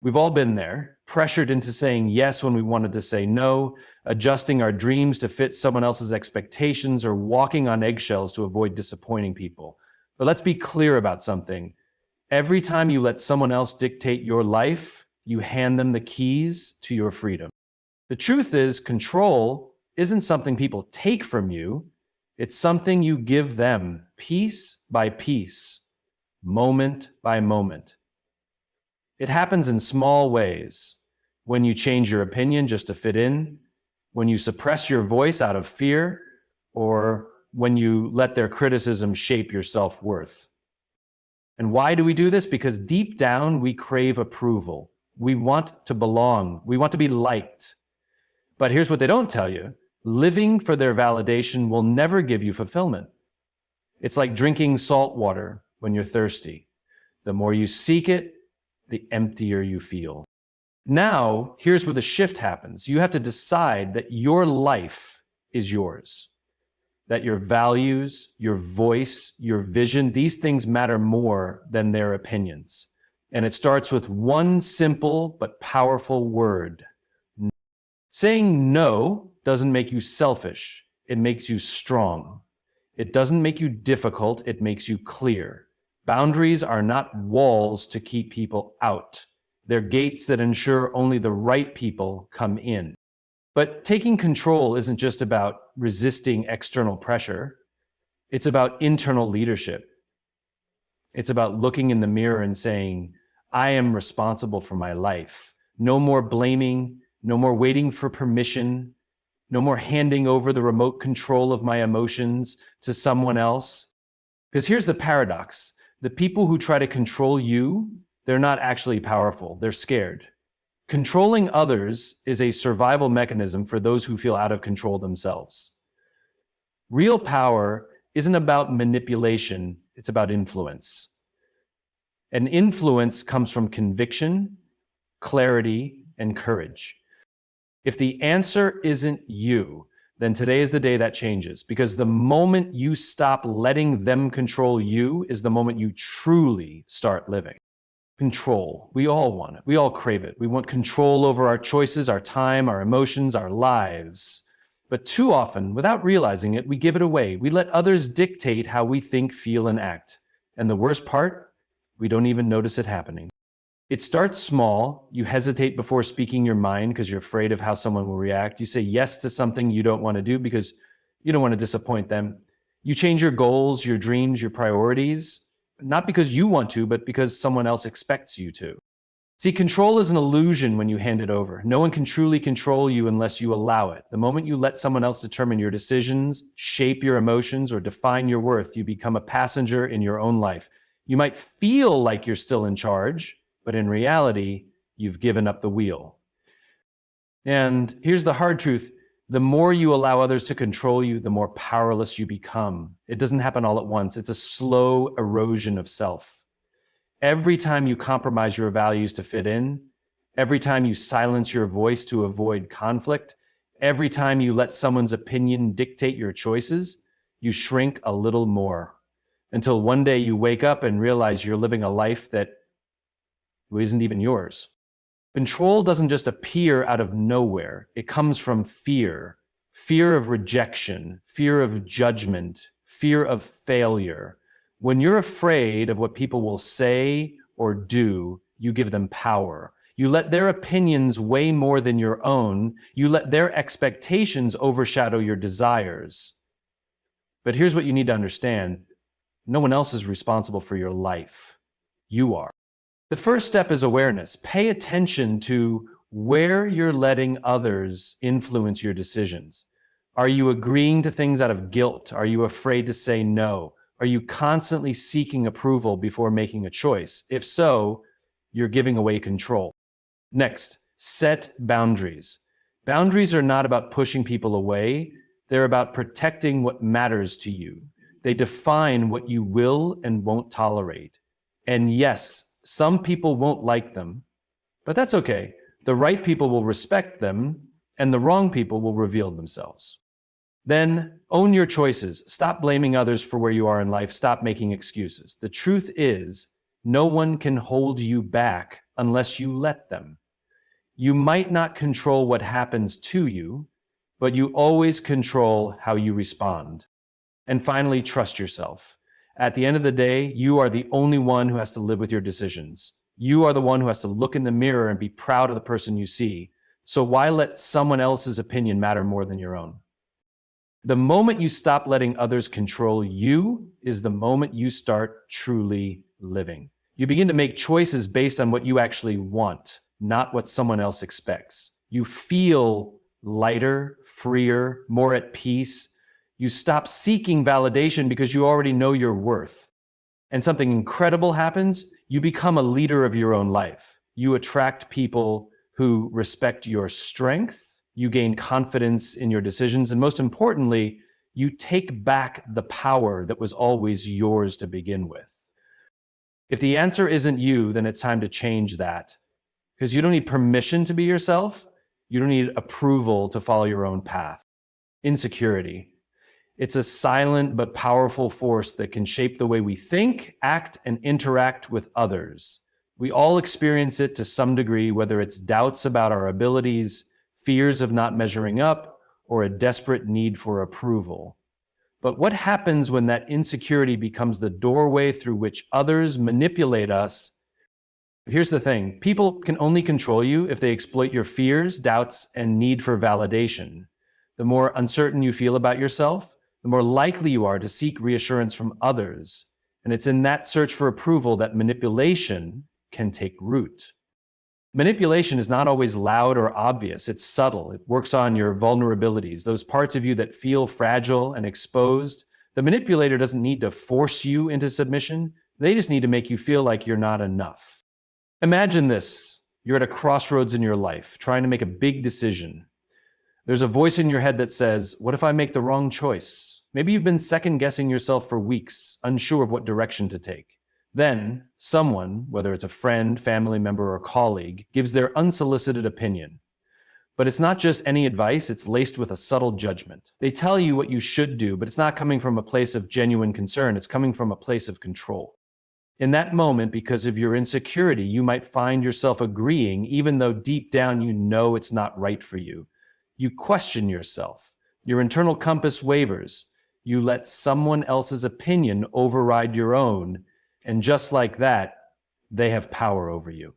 We've all been there, pressured into saying yes when we wanted to say no, adjusting our dreams to fit someone else's expectations, or walking on eggshells to avoid disappointing people. But let's be clear about something. Every time you let someone else dictate your life, you hand them the keys to your freedom. The truth is, control isn't something people take from you. It's something you give them, piece by piece, moment by moment. It happens in small ways. When you change your opinion just to fit in, when you suppress your voice out of fear, or when you let their criticism shape your self-worth. And why do we do this? Because deep down, we crave approval. We want to belong. We want to be liked. But here's what they don't tell you. Living for their validation will never give you fulfillment. It's like drinking salt water when you're thirsty. The more you seek it, the emptier you feel. Now, here's where the shift happens. You have to decide that your life is yours, that your values, your voice, your vision, these things matter more than their opinions. And it starts with one simple but powerful word. Saying no doesn't make you selfish. It makes you strong. It doesn't make you difficult. It makes you clear. Boundaries are not walls to keep people out. They're gates that ensure only the right people come in. But taking control isn't just about resisting external pressure. It's about internal leadership. It's about looking in the mirror and saying, I am responsible for my life. No more blaming, no more waiting for permission, no more handing over the remote control of my emotions to someone else. Because here's the paradox. The people who try to control you, they're not actually powerful. They're scared. Controlling others is a survival mechanism for those who feel out of control themselves. Real power isn't about manipulation, it's about influence. And influence comes from conviction, clarity, and courage. If the answer isn't you, then today is the day that changes, because the moment you stop letting them control you is the moment you truly start living. Control. We all want it. We all crave it. We want control over our choices, our time, our emotions, our lives. But too often, without realizing it, we give it away. We let others dictate how we think, feel, and act. And the worst part, we don't even notice it happening. It starts small. You hesitate before speaking your mind because you're afraid of how someone will react. You say yes to something you don't want to do because you don't want to disappoint them. You change your goals, your dreams, your priorities, not because you want to, but because someone else expects you to. See, control is an illusion when you hand it over. No one can truly control you unless you allow it. The moment you let someone else determine your decisions, shape your emotions, or define your worth, you become a passenger in your own life. You might feel like you're still in charge, but in reality, you've given up the wheel. And here's the hard truth. The more you allow others to control you, the more powerless you become. It doesn't happen all at once. It's a slow erosion of self. Every time you compromise your values to fit in, every time you silence your voice to avoid conflict, every time you let someone's opinion dictate your choices, you shrink a little more. Until one day you wake up and realize you're living a life that isn't even yours. Control doesn't just appear out of nowhere. It comes from fear. Fear of rejection, fear of judgment, fear of failure. When you're afraid of what people will say or do, you give them power. You let their opinions weigh more than your own. You let their expectations overshadow your desires. But here's what you need to understand. No one else is responsible for your life. You are. The first step is awareness. Pay attention to where you're letting others influence your decisions. Are you agreeing to things out of guilt? Are you afraid to say no? Are you constantly seeking approval before making a choice? If so, you're giving away control. Next, set boundaries. Boundaries are not about pushing people away. They're about protecting what matters to you. They define what you will and won't tolerate. And yes, some people won't like them, but that's okay. The right people will respect them, and the wrong people will reveal themselves. Then own your choices. Stop blaming others for where you are in life. Stop making excuses. The truth is, no one can hold you back unless you let them. You might not control what happens to you, but you always control how you respond. And finally, trust yourself. At the end of the day, you are the only one who has to live with your decisions. You are the one who has to look in the mirror and be proud of the person you see. So why let someone else's opinion matter more than your own? The moment you stop letting others control you is the moment you start truly living. You begin to make choices based on what you actually want, not what someone else expects. You feel lighter, freer, more at peace. You stop seeking validation because you already know your worth. And something incredible happens. You become a leader of your own life. You attract people who respect your strength. You gain confidence in your decisions. And most importantly, you take back the power that was always yours to begin with. If the answer isn't you, then it's time to change that. Because you don't need permission to be yourself. You don't need approval to follow your own path. Insecurity. It's a silent but powerful force that can shape the way we think, act, and interact with others. We all experience it to some degree, whether it's doubts about our abilities, fears of not measuring up, or a desperate need for approval. But what happens when that insecurity becomes the doorway through which others manipulate us? Here's the thing. People can only control you if they exploit your fears, doubts, and need for validation. The more uncertain you feel about yourself, the more likely you are to seek reassurance from others. And it's in that search for approval that manipulation can take root. Manipulation is not always loud or obvious. It's subtle. It works on your vulnerabilities, those parts of you that feel fragile and exposed. The manipulator doesn't need to force you into submission. They just need to make you feel like you're not enough. Imagine this. You're at a crossroads in your life, trying to make a big decision. There's a voice in your head that says, what if I make the wrong choice? Maybe you've been second-guessing yourself for weeks, unsure of what direction to take. Then, someone, whether it's a friend, family member, or colleague, gives their unsolicited opinion. But it's not just any advice, it's laced with a subtle judgment. They tell you what you should do, but it's not coming from a place of genuine concern, it's coming from a place of control. In that moment, because of your insecurity, you might find yourself agreeing, even though deep down you know it's not right for you. You question yourself. Your internal compass wavers. You let someone else's opinion override your own, and just like that, they have power over you.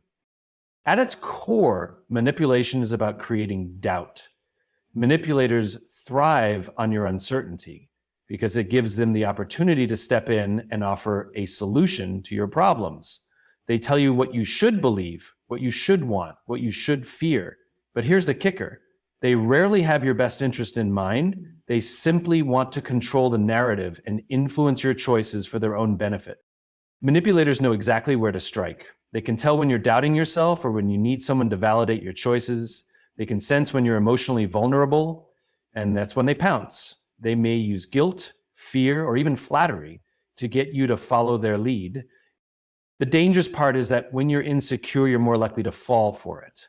At its core, manipulation is about creating doubt. Manipulators thrive on your uncertainty because it gives them the opportunity to step in and offer a solution to your problems. They tell you what you should believe, what you should want, what you should fear. But here's the kicker. They rarely have your best interest in mind. They simply want to control the narrative and influence your choices for their own benefit. Manipulators know exactly where to strike. They can tell when you're doubting yourself or when you need someone to validate your choices. They can sense when you're emotionally vulnerable, and that's when they pounce. They may use guilt, fear, or even flattery to get you to follow their lead. The dangerous part is that when you're insecure, you're more likely to fall for it.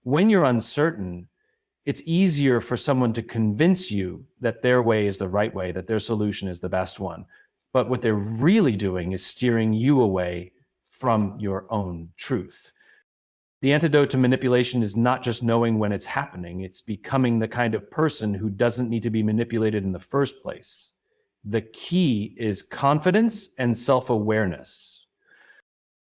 When you're uncertain, it's easier for someone to convince you that their way is the right way, that their solution is the best one. But what they're really doing is steering you away from your own truth. The antidote to manipulation is not just knowing when it's happening, it's becoming the kind of person who doesn't need to be manipulated in the first place. The key is confidence and self-awareness.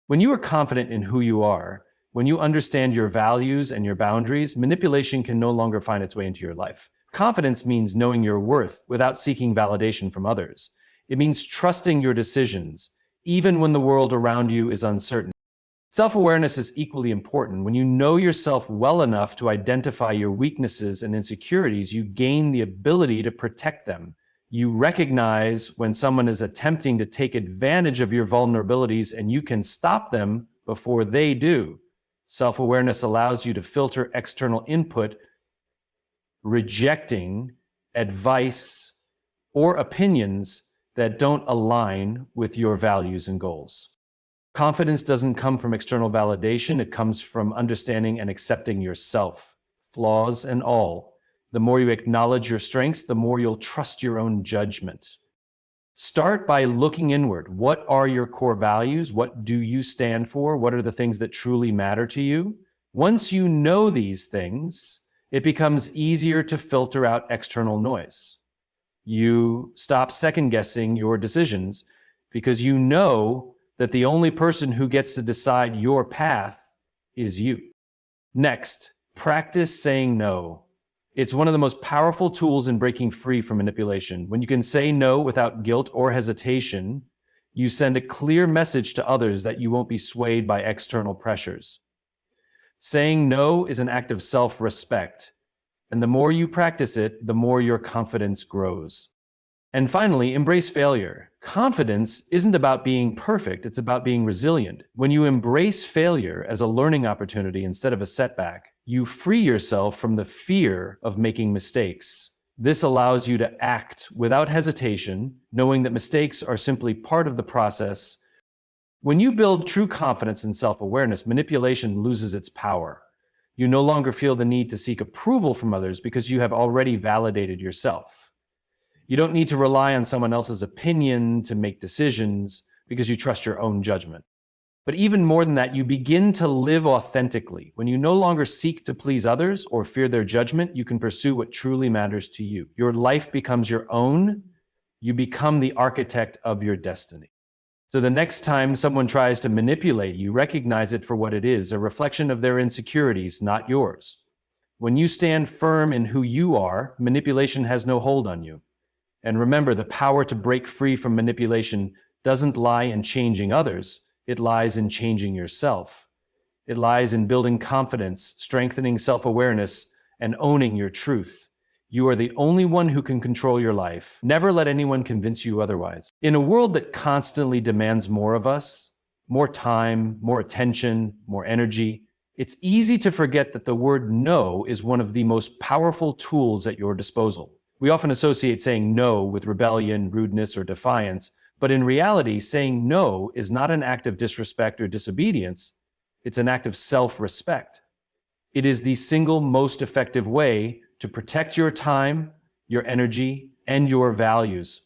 When you are confident in who you are, when you understand your values and your boundaries, manipulation can no longer find its way into your life. Confidence means knowing your worth without seeking validation from others. It means trusting your decisions, even when the world around you is uncertain. Self-awareness is equally important. When you know yourself well enough to identify your weaknesses and insecurities, you gain the ability to protect them. You recognize when someone is attempting to take advantage of your vulnerabilities, and you can stop them before they do. Self-awareness allows you to filter external input, rejecting advice or opinions that don't align with your values and goals. Confidence doesn't come from external validation. It comes from understanding and accepting yourself, flaws and all. The more you acknowledge your strengths, the more you'll trust your own judgment. Start by looking inward. What are your core values? What do you stand for? What are the things that truly matter to you? Once you know these things, it becomes easier to filter out external noise. You stop second guessing your decisions because you know that the only person who gets to decide your path is you. Next, practice saying no. It's one of the most powerful tools in breaking free from manipulation. When you can say no without guilt or hesitation, you send a clear message to others that you won't be swayed by external pressures. Saying no is an act of self-respect, and the more you practice it, the more your confidence grows. And finally, embrace failure. Confidence isn't about being perfect, it's about being resilient. When you embrace failure as a learning opportunity instead of a setback, you free yourself from the fear of making mistakes. This allows you to act without hesitation, knowing that mistakes are simply part of the process. When you build true confidence and self-awareness, manipulation loses its power. You no longer feel the need to seek approval from others because you have already validated yourself. You don't need to rely on someone else's opinion to make decisions because you trust your own judgment. But even more than that, you begin to live authentically. When you no longer seek to please others or fear their judgment, you can pursue what truly matters to you. Your life becomes your own. You become the architect of your destiny. So the next time someone tries to manipulate you, recognize it for what it is, a reflection of their insecurities, not yours. When you stand firm in who you are, manipulation has no hold on you. And remember, the power to break free from manipulation doesn't lie in changing others. It lies in changing yourself. It lies in building confidence, strengthening self-awareness, and owning your truth. You are the only one who can control your life. Never let anyone convince you otherwise. In a world that constantly demands more of us, more time, more attention, more energy, it's easy to forget that the word no is one of the most powerful tools at your disposal. We often associate saying no with rebellion, rudeness, or defiance, but in reality, saying no is not an act of disrespect or disobedience. It's an act of self-respect. It is the single most effective way to protect your time, your energy, and your values.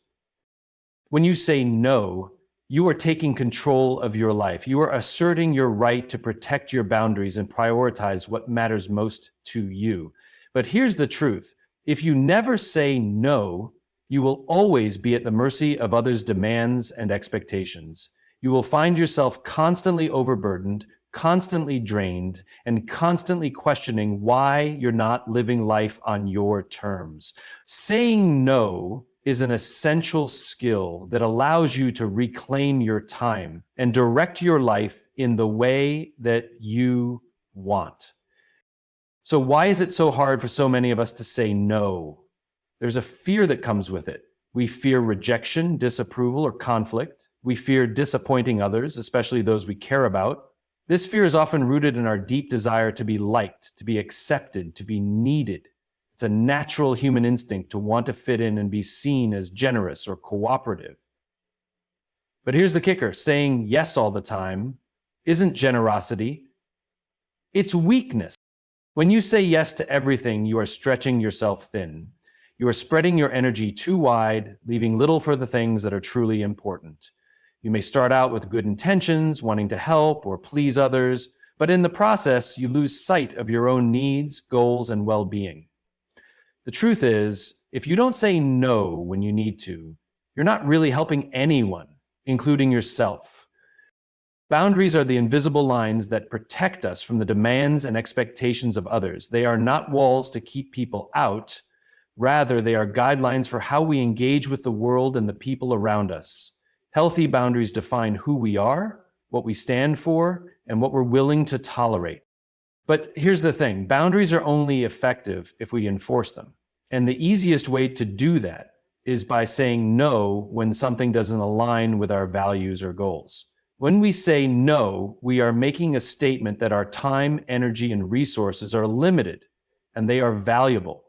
When you say no, you are taking control of your life. You are asserting your right to protect your boundaries and prioritize what matters most to you. But here's the truth. If you never say no, you will always be at the mercy of others' demands and expectations. You will find yourself constantly overburdened, constantly drained, and constantly questioning why you're not living life on your terms. Saying no is an essential skill that allows you to reclaim your time and direct your life in the way that you want. So why is it so hard for so many of us to say no? There's a fear that comes with it. We fear rejection, disapproval, or conflict. We fear disappointing others, especially those we care about. This fear is often rooted in our deep desire to be liked, to be accepted, to be needed. It's a natural human instinct to want to fit in and be seen as generous or cooperative. But here's the kicker. Saying yes all the time isn't generosity. It's weakness. When you say yes to everything, you are stretching yourself thin. You are spreading your energy too wide, leaving little for the things that are truly important. You may start out with good intentions, wanting to help or please others, but in the process, you lose sight of your own needs, goals, and well-being. The truth is, if you don't say no when you need to, you're not really helping anyone, including yourself. Boundaries are the invisible lines that protect us from the demands and expectations of others. They are not walls to keep people out. Rather, they are guidelines for how we engage with the world and the people around us. Healthy boundaries define who we are, what we stand for, and what we're willing to tolerate. But here's the thing, boundaries are only effective if we enforce them. And the easiest way to do that is by saying no when something doesn't align with our values or goals. When we say no, we are making a statement that our time, energy, and resources are limited, and they are valuable.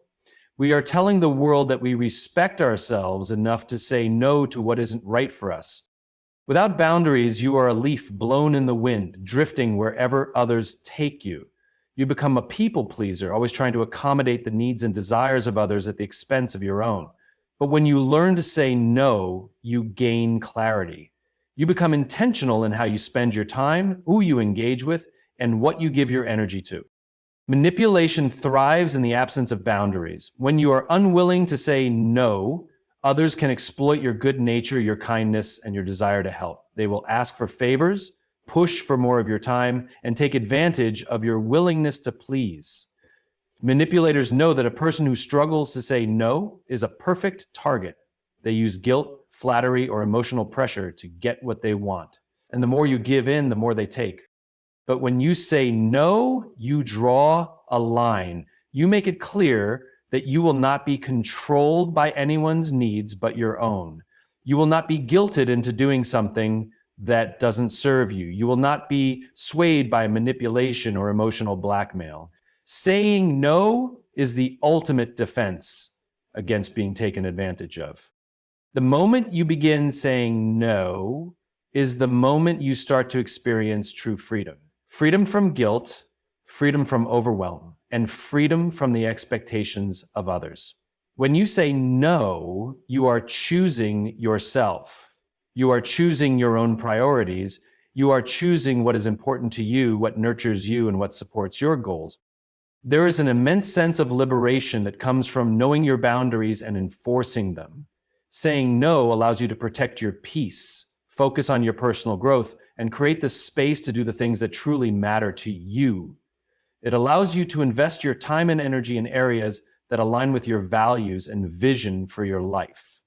We are telling the world that we respect ourselves enough to say no to what isn't right for us. Without boundaries, you are a leaf blown in the wind, drifting wherever others take you. You become a people pleaser, always trying to accommodate the needs and desires of others at the expense of your own. But when you learn to say no, you gain clarity. You become intentional in how you spend your time, who you engage with, and what you give your energy to. Manipulation thrives in the absence of boundaries. When you are unwilling to say no, others can exploit your good nature, your kindness, and your desire to help. They will ask for favors, push for more of your time, and take advantage of your willingness to please. Manipulators know that a person who struggles to say no is a perfect target. They use guilt, flattery, or emotional pressure to get what they want. And the more you give in, the more they take. But when you say no, you draw a line. You make it clear that you will not be controlled by anyone's needs but your own. You will not be guilted into doing something that doesn't serve you. You will not be swayed by manipulation or emotional blackmail. Saying no is the ultimate defense against being taken advantage of. The moment you begin saying no is the moment you start to experience true freedom. Freedom from guilt, freedom from overwhelm, and freedom from the expectations of others. When you say no, you are choosing yourself. You are choosing your own priorities. You are choosing what is important to you, what nurtures you, and what supports your goals. There is an immense sense of liberation that comes from knowing your boundaries and enforcing them. Saying no allows you to protect your peace, focus on your personal growth, and create the space to do the things that truly matter to you. It allows you to invest your time and energy in areas that align with your values and vision for your life.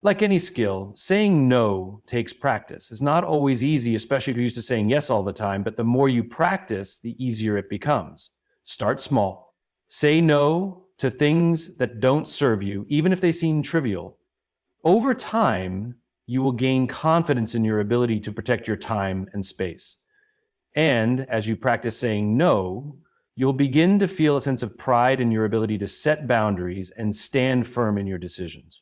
Like any skill, saying no takes practice. It's not always easy, especially if you're used to saying yes all the time, but the more you practice, the easier it becomes. Start small. Say no to things that don't serve you, even if they seem trivial. Over time, you will gain confidence in your ability to protect your time and space. And as you practice saying no, you'll begin to feel a sense of pride in your ability to set boundaries and stand firm in your decisions.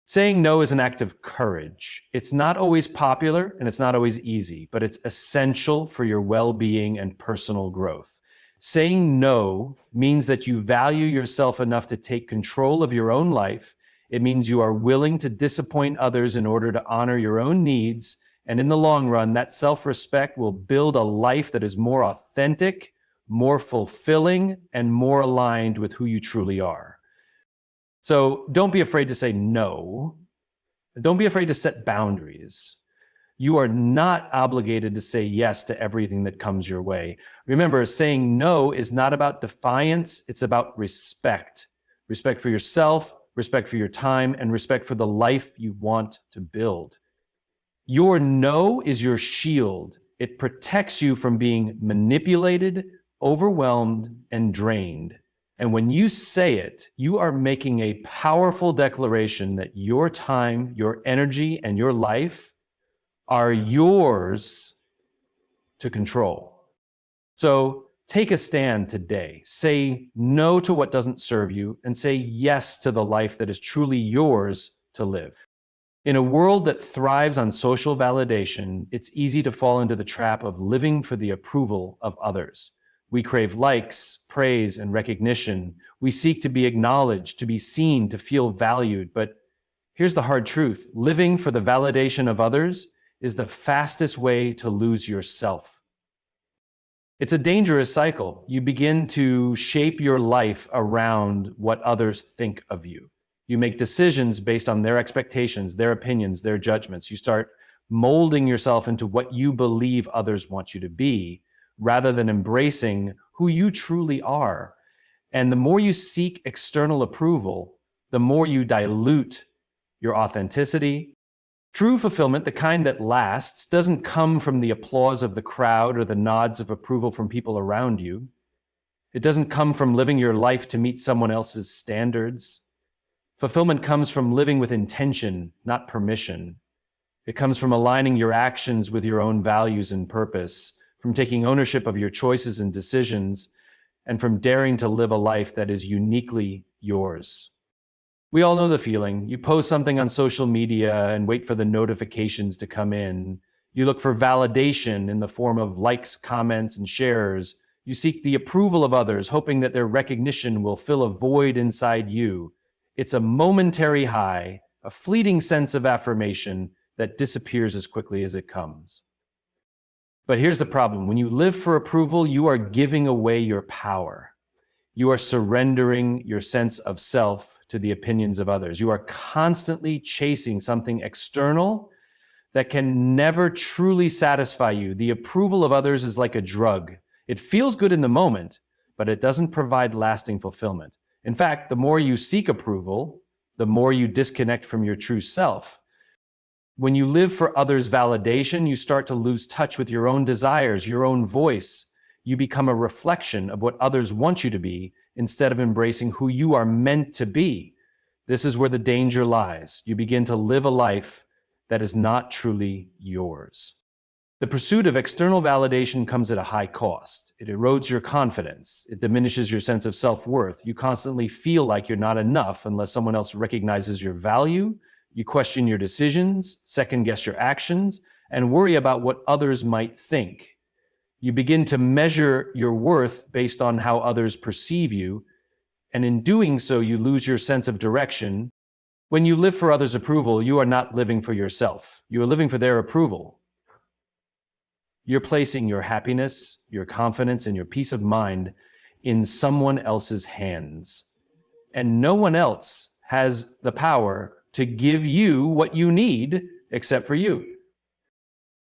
Saying no is an act of courage. It's not always popular and it's not always easy, but it's essential for your well-being and personal growth. Saying no means that you value yourself enough to take control of your own life. It means you are willing to disappoint others in order to honor your own needs. And in the long run, that self-respect will build a life that is more authentic, more fulfilling, and more aligned with who you truly are. So don't be afraid to say no. Don't be afraid to set boundaries. You are not obligated to say yes to everything that comes your way. Remember, saying no is not about defiance, it's about respect. Respect for yourself, respect for your time, and respect for the life you want to build. Your no is your shield. It protects you from being manipulated, overwhelmed, and drained. And when you say it, you are making a powerful declaration that your time, your energy, and your life are yours to control. So take a stand today. Say no to what doesn't serve you and say yes to the life that is truly yours to live. In a world that thrives on social validation, it's easy to fall into the trap of living for the approval of others. We crave likes, praise, and recognition. We seek to be acknowledged, to be seen, to feel valued. But here's the hard truth. Living for the validation of others is the fastest way to lose yourself. It's a dangerous cycle. You begin to shape your life around what others think of you. You make decisions based on their expectations, their opinions, their judgments. You start molding yourself into what you believe others want you to be, rather than embracing who you truly are. And the more you seek external approval, the more you dilute your authenticity. True fulfillment, the kind that lasts, doesn't come from the applause of the crowd or the nods of approval from people around you. It doesn't come from living your life to meet someone else's standards. Fulfillment comes from living with intention, not permission. It comes from aligning your actions with your own values and purpose, from taking ownership of your choices and decisions, and from daring to live a life that is uniquely yours. We all know the feeling. You post something on social media and wait for the notifications to come in. You look for validation in the form of likes, comments, and shares. You seek the approval of others, hoping that their recognition will fill a void inside you. It's a momentary high, a fleeting sense of affirmation that disappears as quickly as it comes. But here's the problem. When you live for approval, you are giving away your power. You are surrendering your sense of self to the opinions of others. You are constantly chasing something external that can never truly satisfy you. The approval of others is like a drug. It feels good in the moment, but it doesn't provide lasting fulfillment. In fact, the more you seek approval, the more you disconnect from your true self. When you live for others' validation, you start to lose touch with your own desires, your own voice. You become a reflection of what others want you to be instead of embracing who you are meant to be. This is where the danger lies. You begin to live a life that is not truly yours. The pursuit of external validation comes at a high cost. It erodes your confidence. It diminishes your sense of self-worth. You constantly feel like you're not enough unless someone else recognizes your value. You question your decisions, second-guess your actions, and worry about what others might think. You begin to measure your worth based on how others perceive you, and in doing so, you lose your sense of direction. When you live for others' approval, you are not living for yourself. You are living for their approval. You're placing your happiness, your confidence, and your peace of mind in someone else's hands. And no one else has the power to give you what you need except for you.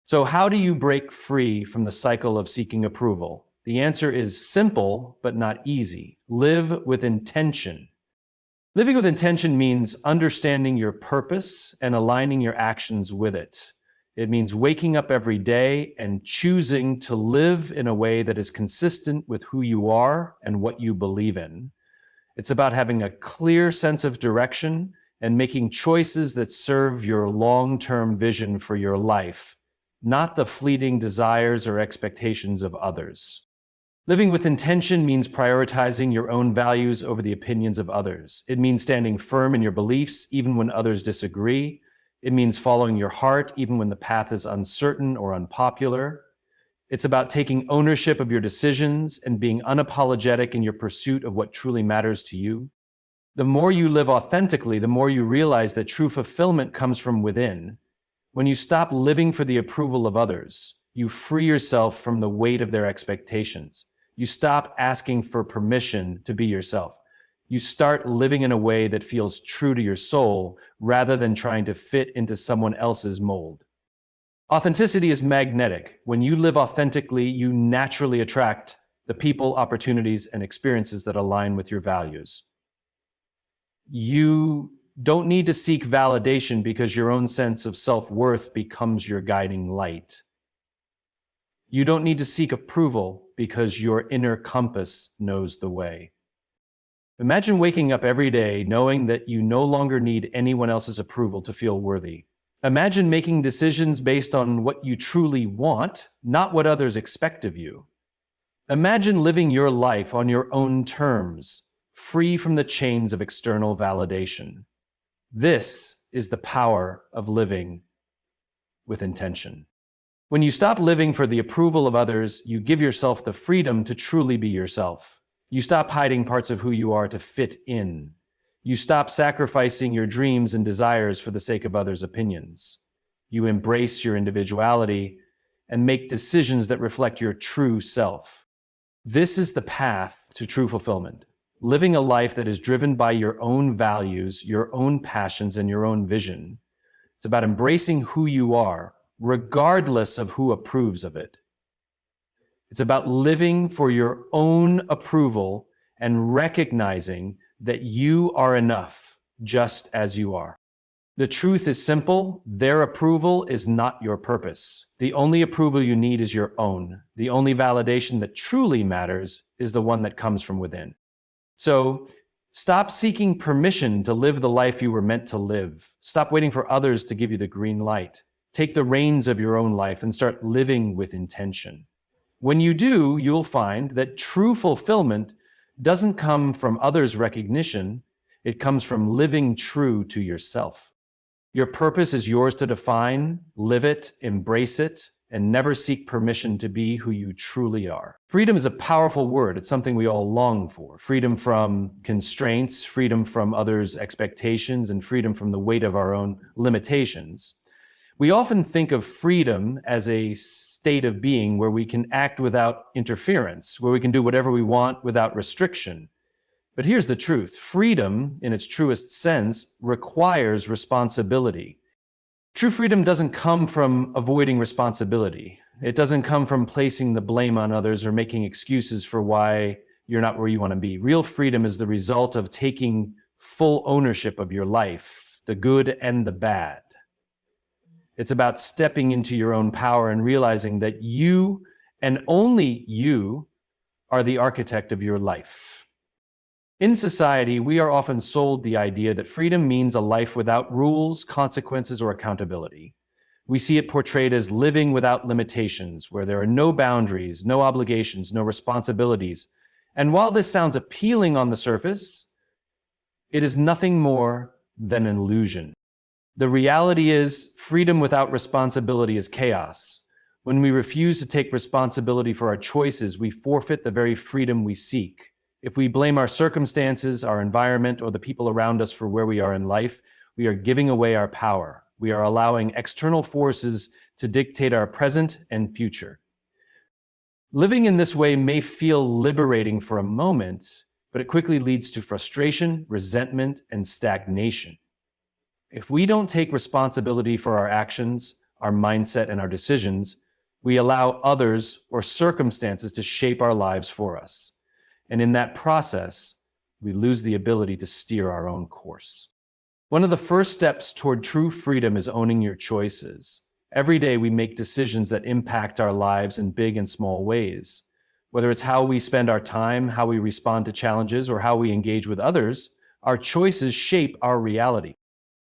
So how do you break free from the cycle of seeking approval? The answer is simple, but not easy. Live with intention. Living with intention means understanding your purpose and aligning your actions with it. It means waking up every day and choosing to live in a way that is consistent with who you are and what you believe in. It's about having a clear sense of direction and making choices that serve your long-term vision for your life, not the fleeting desires or expectations of others. Living with intention means prioritizing your own values over the opinions of others. It means standing firm in your beliefs even when others disagree. It means following your heart even when the path is uncertain or unpopular. It's about taking ownership of your decisions and being unapologetic in your pursuit of what truly matters to you. The more you live authentically, the more you realize that true fulfillment comes from within. When you stop living for the approval of others, you free yourself from the weight of their expectations. You stop asking for permission to be yourself. You start living in a way that feels true to your soul rather than trying to fit into someone else's mold. Authenticity is magnetic. When you live authentically, you naturally attract the people, opportunities, and experiences that align with your values. You don't need to seek validation because your own sense of self-worth becomes your guiding light. You don't need to seek approval because your inner compass knows the way. Imagine waking up every day knowing that you no longer need anyone else's approval to feel worthy. Imagine making decisions based on what you truly want, not what others expect of you. Imagine living your life on your own terms, free from the chains of external validation. This is the power of living with intention. When you stop living for the approval of others, you give yourself the freedom to truly be yourself. You stop hiding parts of who you are to fit in. You stop sacrificing your dreams and desires for the sake of others' opinions. You embrace your individuality and make decisions that reflect your true self. This is the path to true fulfillment. Living a life that is driven by your own values, your own passions, and your own vision. It's about embracing who you are, regardless of who approves of it. It's about living for your own approval and recognizing that you are enough just as you are. The truth is simple. Their approval is not your purpose. The only approval you need is your own. The only validation that truly matters is the one that comes from within. So stop seeking permission to live the life you were meant to live. Stop waiting for others to give you the green light. Take the reins of your own life and start living with intention. When you do, you'll find that true fulfillment doesn't come from others' recognition. It comes from living true to yourself. Your purpose is yours to define, live it, embrace it, and never seek permission to be who you truly are. Freedom is a powerful word. It's something we all long for. Freedom from constraints, freedom from others' expectations, and freedom from the weight of our own limitations. We often think of freedom as a state of being where we can act without interference, where we can do whatever we want without restriction. But here's the truth. Freedom, in its truest sense, requires responsibility. True freedom doesn't come from avoiding responsibility. It doesn't come from placing the blame on others or making excuses for why you're not where you want to be. Real freedom is the result of taking full ownership of your life, the good and the bad. It's about stepping into your own power and realizing that you, and only you, are the architect of your life. In society, we are often sold the idea that freedom means a life without rules, consequences, or accountability. We see it portrayed as living without limitations, where there are no boundaries, no obligations, no responsibilities. And while this sounds appealing on the surface, it is nothing more than an illusion. The reality is, freedom without responsibility is chaos. When we refuse to take responsibility for our choices, we forfeit the very freedom we seek. If we blame our circumstances, our environment, or the people around us for where we are in life, we are giving away our power. We are allowing external forces to dictate our present and future. Living in this way may feel liberating for a moment, but it quickly leads to frustration, resentment, and stagnation. If we don't take responsibility for our actions, our mindset, and our decisions, we allow others or circumstances to shape our lives for us. And in that process, we lose the ability to steer our own course. One of the first steps toward true freedom is owning your choices. Every day we make decisions that impact our lives in big and small ways. Whether it's how we spend our time, how we respond to challenges, or how we engage with others, our choices shape our reality.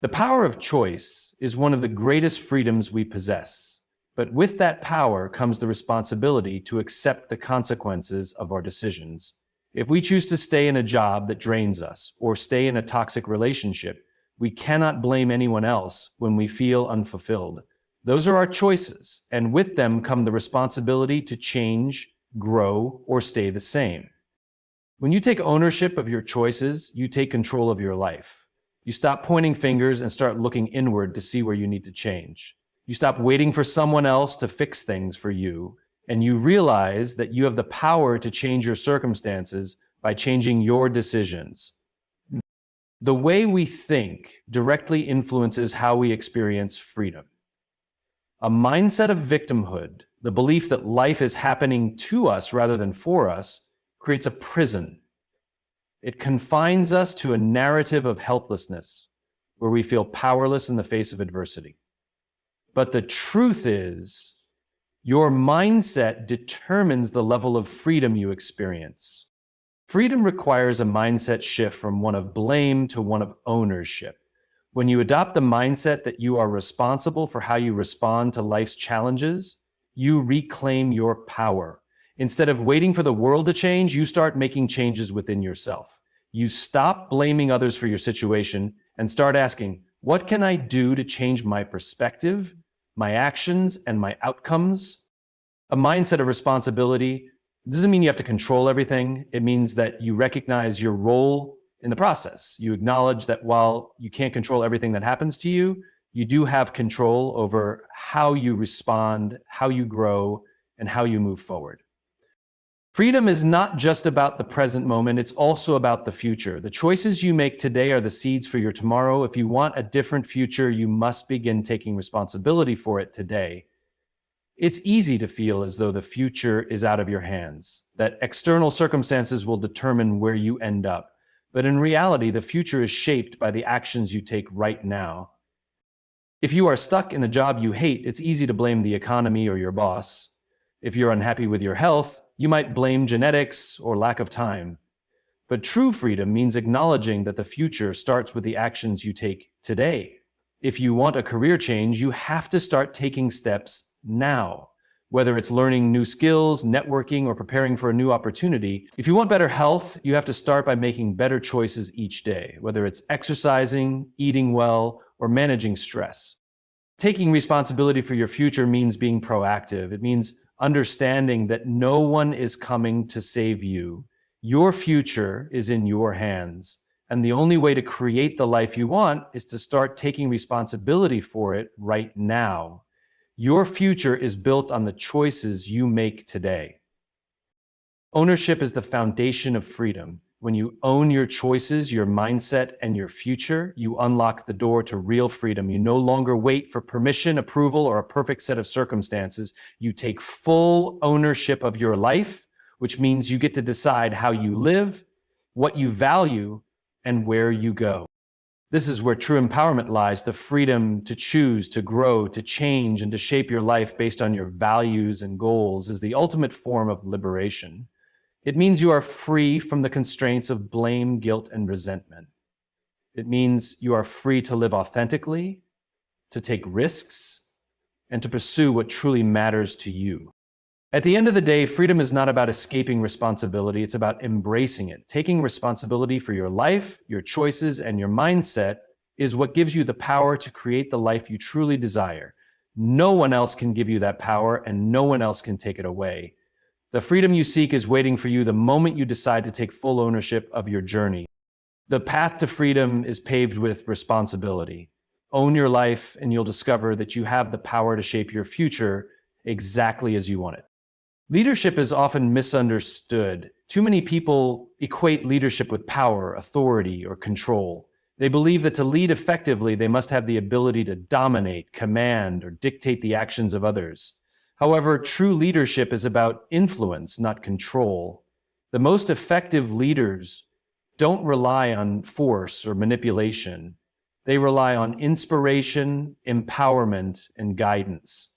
The power of choice is one of the greatest freedoms we possess, but with that power comes the responsibility to accept the consequences of our decisions. If we choose to stay in a job that drains us or stay in a toxic relationship, we cannot blame anyone else when we feel unfulfilled. Those are our choices, and with them come the responsibility to change, grow, or stay the same. When you take ownership of your choices, you take control of your life. You stop pointing fingers and start looking inward to see where you need to change. You stop waiting for someone else to fix things for you, and you realize that you have the power to change your circumstances by changing your decisions. The way we think directly influences how we experience freedom. A mindset of victimhood, the belief that life is happening to us rather than for us, creates a prison. It confines us to a narrative of helplessness, where we feel powerless in the face of adversity. But the truth is, your mindset determines the level of freedom you experience. Freedom requires a mindset shift from one of blame to one of ownership. When you adopt the mindset that you are responsible for how you respond to life's challenges, you reclaim your power. Instead of waiting for the world to change, you start making changes within yourself. You stop blaming others for your situation and start asking, what can I do to change my perspective, my actions, and my outcomes? A mindset of responsibility doesn't mean you have to control everything. It means that you recognize your role in the process. You acknowledge that while you can't control everything that happens to you, you do have control over how you respond, how you grow, and how you move forward. Freedom is not just about the present moment, it's also about the future. The choices you make today are the seeds for your tomorrow. If you want a different future, you must begin taking responsibility for it today. It's easy to feel as though the future is out of your hands, that external circumstances will determine where you end up. But in reality, the future is shaped by the actions you take right now. If you are stuck in a job you hate, it's easy to blame the economy or your boss. If you're unhappy with your health, you might blame genetics or lack of time. But true freedom means acknowledging that the future starts with the actions you take today. If you want a career change, you have to start taking steps now. Whether it's learning new skills, networking, or preparing for a new opportunity. If you want better health, you have to start by making better choices each day, whether it's exercising, eating well, or managing stress. Taking responsibility for your future means being proactive. It means understanding that no one is coming to save you. Your future is in your hands. And the only way to create the life you want is to start taking responsibility for it right now. Your future is built on the choices you make today. Ownership is the foundation of freedom. When you own your choices, your mindset, and your future, you unlock the door to real freedom. You no longer wait for permission, approval, or a perfect set of circumstances. You take full ownership of your life, which means you get to decide how you live, what you value, and where you go. This is where true empowerment lies, the freedom to choose, to grow, to change, and to shape your life based on your values and goals is the ultimate form of liberation. It means you are free from the constraints of blame, guilt, and resentment. It means you are free to live authentically, to take risks, and to pursue what truly matters to you. At the end of the day, freedom is not about escaping responsibility. It's about embracing it. Taking responsibility for your life, your choices, and your mindset is what gives you the power to create the life you truly desire. No one else can give you that power, and no one else can take it away. The freedom you seek is waiting for you the moment you decide to take full ownership of your journey. The path to freedom is paved with responsibility. Own your life, and you'll discover that you have the power to shape your future exactly as you want it. Leadership is often misunderstood. Too many people equate leadership with power, authority, or control. They believe that to lead effectively, they must have the ability to dominate, command, or dictate the actions of others. However, true leadership is about influence, not control. The most effective leaders don't rely on force or manipulation. They rely on inspiration, empowerment, and guidance.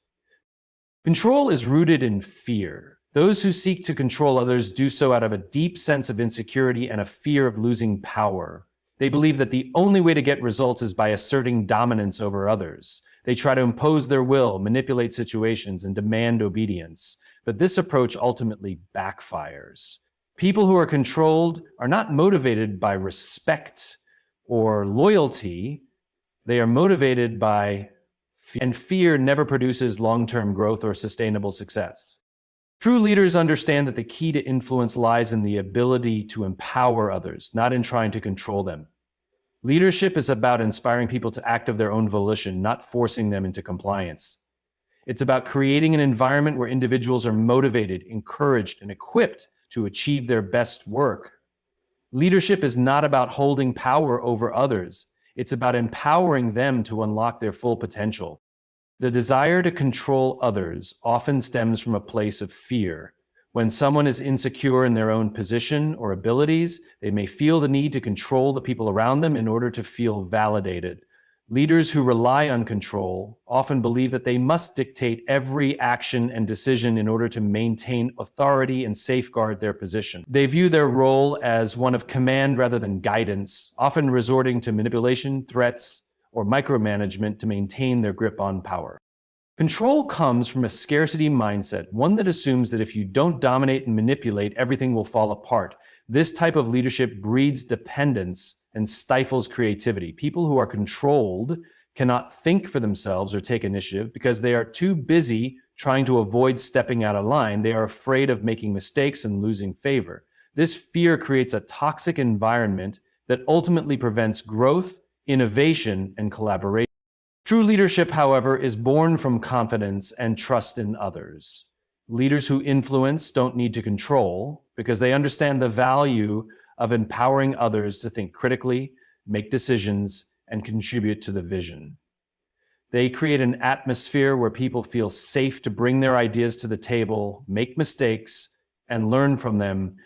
Control is rooted in fear. Those who seek to control others do so out of a deep sense of insecurity and a fear of losing power. They believe that the only way to get results is by asserting dominance over others. They try to impose their will, manipulate situations, and demand obedience. But this approach ultimately backfires. People who are controlled are not motivated by respect or loyalty. They are motivated by fear, and fear never produces long-term growth or sustainable success. True leaders understand that the key to influence lies in the ability to empower others, not in trying to control them. Leadership is about inspiring people to act of their own volition, not forcing them into compliance. It's about creating an environment where individuals are motivated, encouraged, and equipped to achieve their best work. Leadership is not about holding power over others. It's about empowering them to unlock their full potential. The desire to control others often stems from a place of fear. When someone is insecure in their own position or abilities, they may feel the need to control the people around them in order to feel validated. Leaders who rely on control often believe that they must dictate every action and decision in order to maintain authority and safeguard their position. They view their role as one of command rather than guidance, often resorting to manipulation, threats, or micromanagement to maintain their grip on power. Control comes from a scarcity mindset, one that assumes that if you don't dominate and manipulate, everything will fall apart. This type of leadership breeds dependence and stifles creativity. People who are controlled cannot think for themselves or take initiative because they are too busy trying to avoid stepping out of line. They are afraid of making mistakes and losing favor. This fear creates a toxic environment that ultimately prevents growth, innovation, and collaboration. True leadership, however, is born from confidence and trust in others. Leaders who influence don't need to control because they understand the value of empowering others to think critically, make decisions, and contribute to the vision. They create an atmosphere where people feel safe to bring their ideas to the table, make mistakes, and learn from them.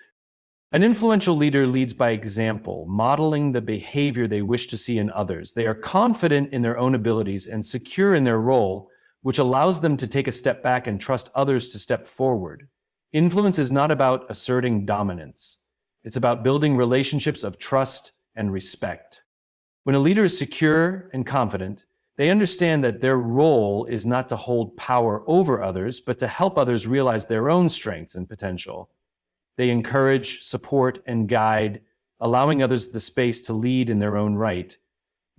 An influential leader leads by example, modeling the behavior they wish to see in others. They are confident in their own abilities and secure in their role, which allows them to take a step back and trust others to step forward. Influence is not about asserting dominance. It's about building relationships of trust and respect. When a leader is secure and confident, they understand that their role is not to hold power over others, but to help others realize their own strengths and potential. They encourage, support, and guide, allowing others the space to lead in their own right.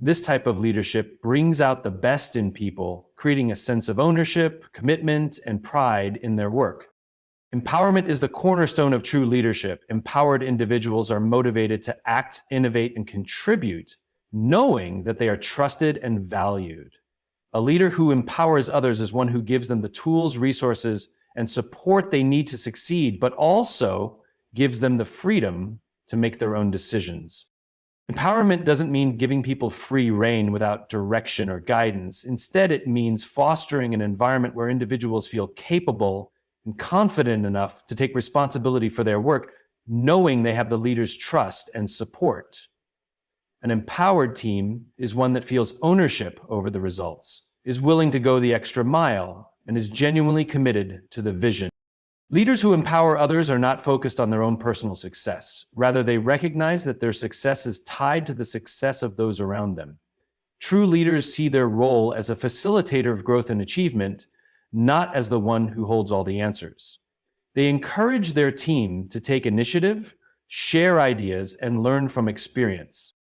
This type of leadership brings out the best in people, creating a sense of ownership, commitment, and pride in their work. Empowerment is the cornerstone of true leadership. Empowered individuals are motivated to act, innovate, and contribute, knowing that they are trusted and valued. A leader who empowers others is one who gives them the tools, resources, and support they need to succeed, but also gives them the freedom to make their own decisions. Empowerment doesn't mean giving people free rein without direction or guidance. Instead, it means fostering an environment where individuals feel capable and confident enough to take responsibility for their work, knowing they have the leader's trust and support. An empowered team is one that feels ownership over the results, is willing to go the extra mile, and is genuinely committed to the vision. Leaders who empower others are not focused on their own personal success. Rather, they recognize that their success is tied to the success of those around them. True leaders see their role as a facilitator of growth and achievement, not as the one who holds all the answers. They encourage their team to take initiative, share ideas, and learn from experience.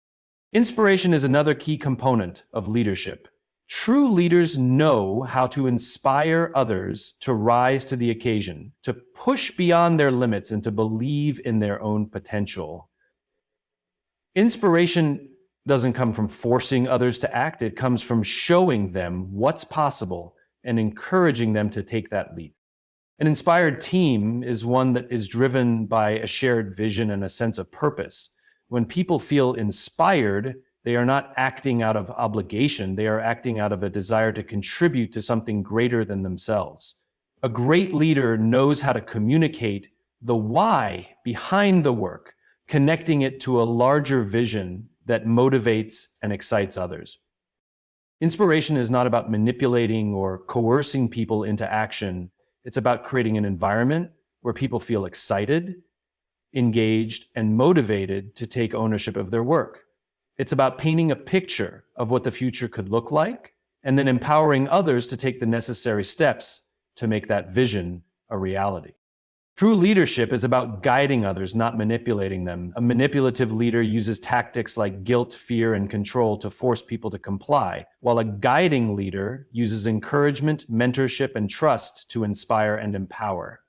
Inspiration is another key component of leadership. True leaders know how to inspire others to rise to the occasion, to push beyond their limits, and to believe in their own potential. Inspiration doesn't come from forcing others to act. It comes from showing them what's possible and encouraging them to take that leap. An inspired team is one that is driven by a shared vision and a sense of purpose. When people feel inspired, they are not acting out of obligation. They are acting out of a desire to contribute to something greater than themselves. A great leader knows how to communicate the why behind the work, connecting it to a larger vision that motivates and excites others. Inspiration is not about manipulating or coercing people into action. It's about creating an environment where people feel excited, engaged, and motivated to take ownership of their work. It's about painting a picture of what the future could look like, and then empowering others to take the necessary steps to make that vision a reality. True leadership is about guiding others, not manipulating them. A manipulative leader uses tactics like guilt, fear, and control to force people to comply, while a guiding leader uses encouragement, mentorship, and trust to inspire and empower.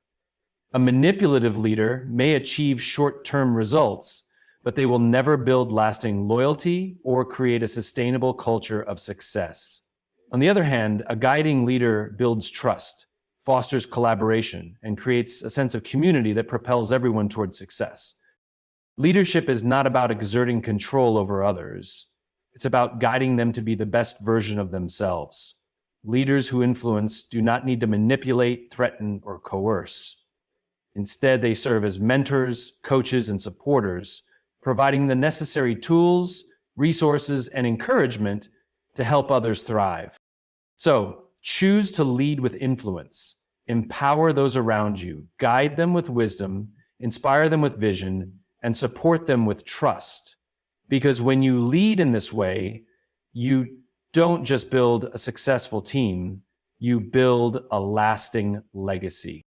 A manipulative leader may achieve short-term results, but they will never build lasting loyalty or create a sustainable culture of success. On the other hand, a guiding leader builds trust, fosters collaboration, and creates a sense of community that propels everyone toward success. Leadership is not about exerting control over others. It's about guiding them to be the best version of themselves. Leaders who influence do not need to manipulate, threaten, or coerce. Instead, they serve as mentors, coaches, and supporters, providing the necessary tools, resources, and encouragement to help others thrive. So, choose to lead with influence, empower those around you, guide them with wisdom, inspire them with vision, and support them with trust. Because when you lead in this way, you don't just build a successful team, you build a lasting legacy.